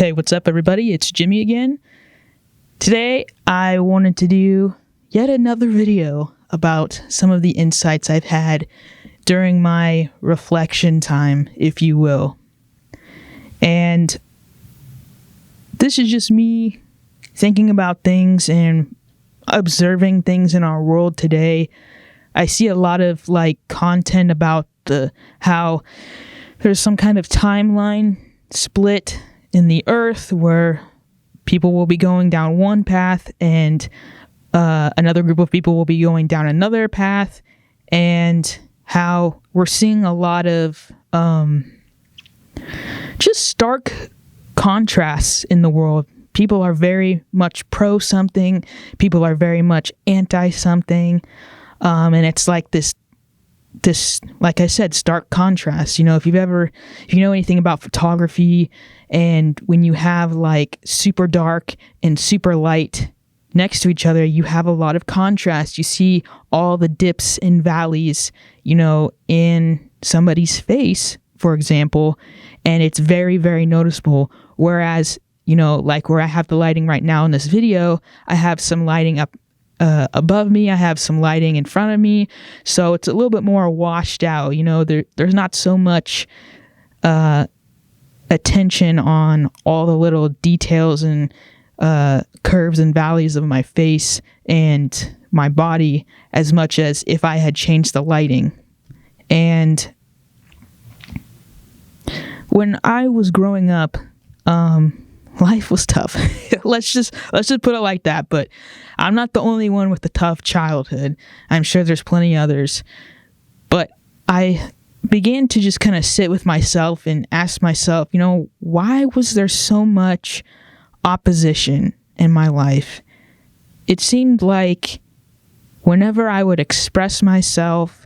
Hey, what's up, everybody? It's Jimmy again. Today, I wanted to do yet another video about some of the insights I've had during my reflection time, if you will. And this is just me thinking about things and observing things in our world today. I see a lot of content about how there's some kind of timeline split in the earth where people will be going down one path and another group of people will be going down another path, and how we're seeing a lot of just stark contrasts in the world. People are very much pro something, people are very much anti something, and it's like this, like I said, stark contrast. If you know anything about photography, and when you have super dark and super light next to each other, you have a lot of contrast. You see all the dips and valleys, in somebody's face, for example, and it's very, very noticeable. Whereas, where I have the lighting right now in this video, I have some lighting up above me, I have some lighting in front of me, so it's a little bit more washed out. There's not so much attention on all the little details and curves and valleys of my face and my body as much as if I had changed the lighting. And when I was growing up, life was tough. let's just put it like that. But I'm not the only one with a tough childhood. I'm sure there's plenty others. But I began to just kind of sit with myself and ask myself, why was there so much opposition in my life? It seemed like whenever I would express myself,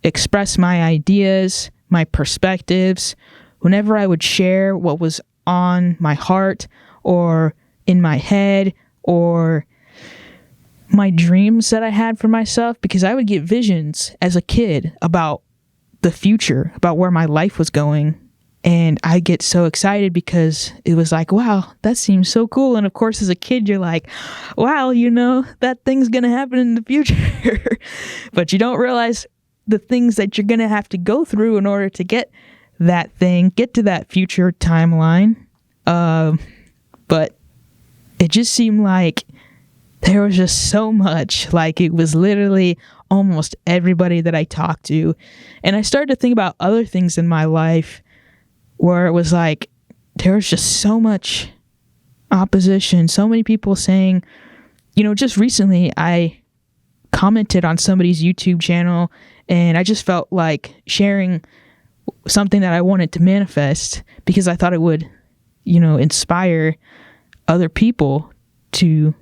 express my ideas, my perspectives, whenever I would share what was on my heart or in my head or my dreams that I had for myself, because I would get visions as a kid about the future, about where my life was going, and I get so excited because it was like, wow, that seems so cool. And of course, as a kid, you're like, wow, that thing's gonna happen in the future. But you don't realize the things that you're gonna have to go through in order to get that thing, get to that future timeline. But it just seemed like there was just so much, it was literally almost everybody that I talked to. And I started to think about other things in my life where it was there was just so much opposition, so many people saying, just recently I commented on somebody's YouTube channel and I just felt like sharing something that I wanted to manifest because I thought it would, inspire other people to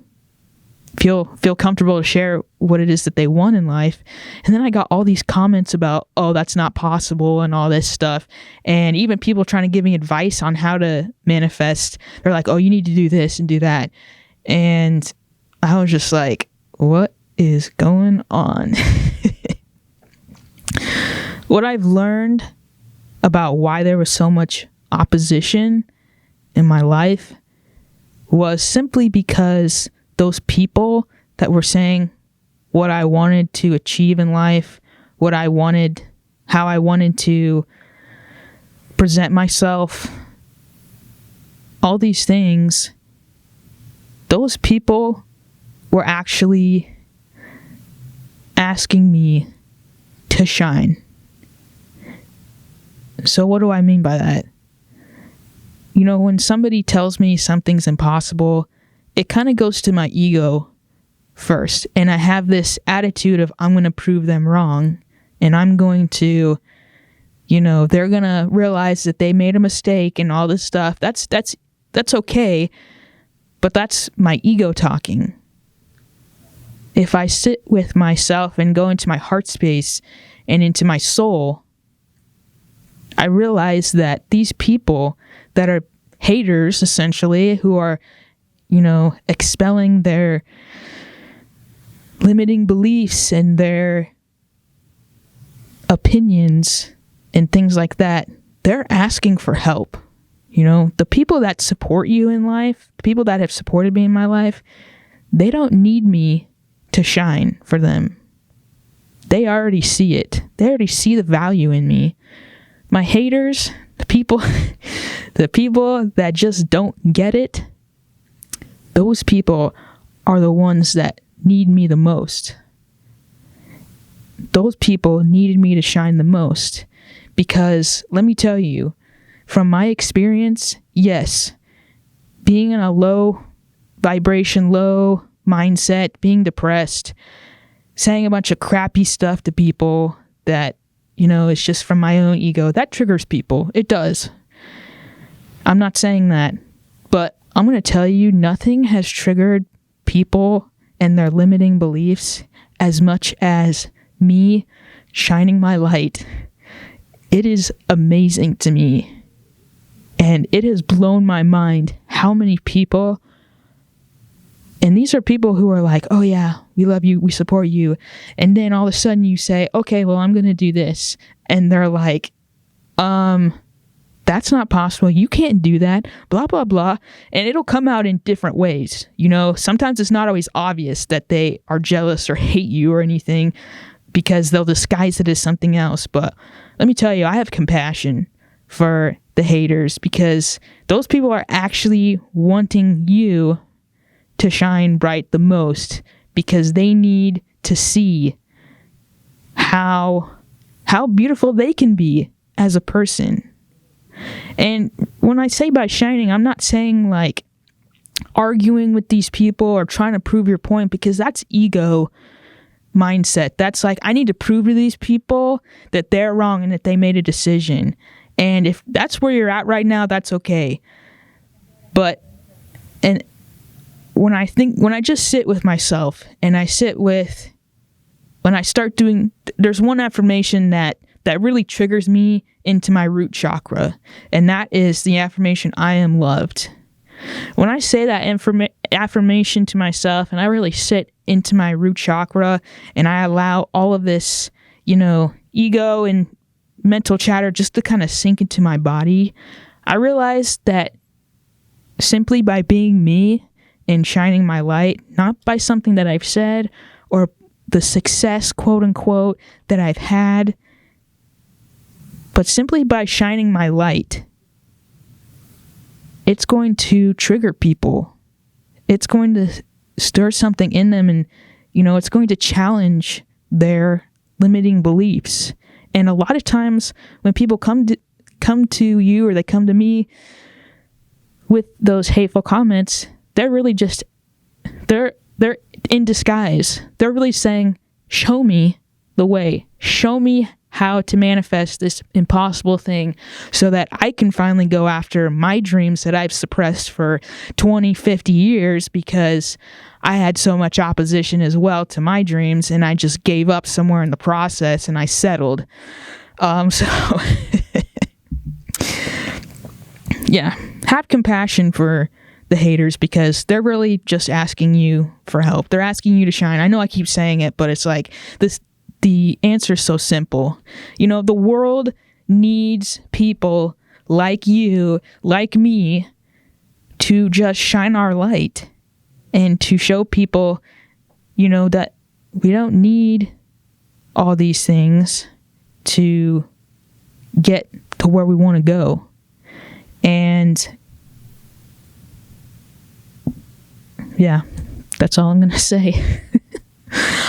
feel comfortable to share what it is that they want in life. And then I got all these comments about, oh, that's not possible and all this stuff. And even people trying to give me advice on how to manifest. They're like, oh, you need to do this and do that. And I was just like, what is going on? What I've learned about why there was so much opposition in my life was simply because those people that were saying what I wanted to achieve in life, what I wanted, how I wanted to present myself, all these things, those people were actually asking me to shine. So what do I mean by that? When somebody tells me something's impossible, it kind of goes to my ego first. And I have this attitude of I'm going to prove them wrong. And I'm going to, they're going to realize that they made a mistake and all this stuff. That's okay. But that's my ego talking. If I sit with myself and go into my heart space and into my soul, I realize that these people that are haters, essentially, who are, expelling their limiting beliefs and their opinions and things like that, they're asking for help. The people that support you in life, the people that have supported me in my life, they don't need me to shine for them. They already see it. They already see the value in me. My haters, the people that just don't get it, those people are the ones that need me the most. Those people needed me to shine the most, because let me tell you, from my experience, yes, being in a low vibration, low mindset, being depressed, saying a bunch of crappy stuff to people that, it's just from my own ego, that triggers people. It does. I'm not saying that, but I'm going to tell you, nothing has triggered people and their limiting beliefs as much as me shining my light. It is amazing to me. And it has blown my mind how many people, and these are people who are like, oh yeah, we love you, we support you. And then all of a sudden you say, okay, well, I'm going to do this. And they're like, that's not possible. You can't do that, blah, blah, blah. And it'll come out in different ways. Sometimes it's not always obvious that they are jealous or hate you or anything, because they'll disguise it as something else. But let me tell you, I have compassion for the haters, because those people are actually wanting you to shine bright the most, because they need to see how beautiful they can be as a person. And when I say by shining, I'm not saying like arguing with these people or trying to prove your point, because that's ego mindset. That's like, I need to prove to these people that they're wrong and that they made a decision. And if that's where you're at right now, that's okay. But, and when I just sit with myself and when I start doing, there's one affirmation that really triggers me into my root chakra. And that is the affirmation, I am loved. When I say that affirmation to myself and I really sit into my root chakra and I allow all of this, ego and mental chatter just to kind of sink into my body, I realized that simply by being me and shining my light, not by something that I've said or the success, quote unquote, that I've had, but simply by shining my light, it's going to trigger people. It's going to stir something in them, and it's going to challenge their limiting beliefs. And a lot of times when people come to you, or they come to me with those hateful comments, they're really just they're in disguise. They're really saying, show me the way. Show me how to manifest this impossible thing so that I can finally go after my dreams that I've suppressed for 20, 50 years because I had so much opposition as well to my dreams, and I just gave up somewhere in the process and I settled. Yeah, have compassion for the haters, because they're really just asking you for help. They're asking you to shine. I know I keep saying it, but it's like this. The answer is so simple. The world needs people like you, like me, to just shine our light and to show people, that we don't need all these things to get to where we want to go. And yeah, that's all I'm going to say.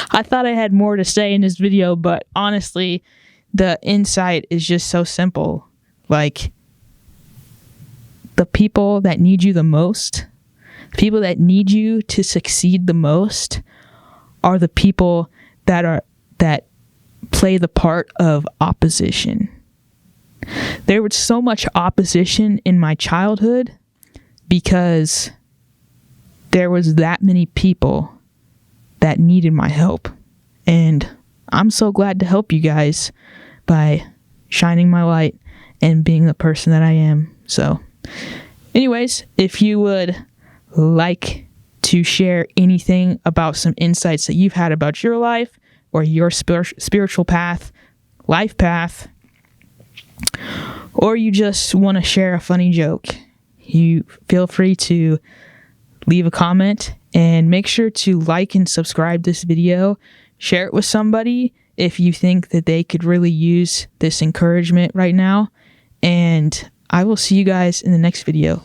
I thought I had more to say in this video, but honestly, the insight is just so simple. Like, the people that need you the most, the people that need you to succeed the most, are the people that play the part of opposition. There was so much opposition in my childhood because there was that many people that needed my help. And I'm so glad to help you guys by shining my light and being the person that I am. So anyways, if you would like to share anything about some insights that you've had about your life or your spiritual path, life path, or you just want to share a funny joke, you feel free to leave a comment, and make sure to like and subscribe this video. Share it with somebody if you think that they could really use this encouragement right now. And I will see you guys in the next video.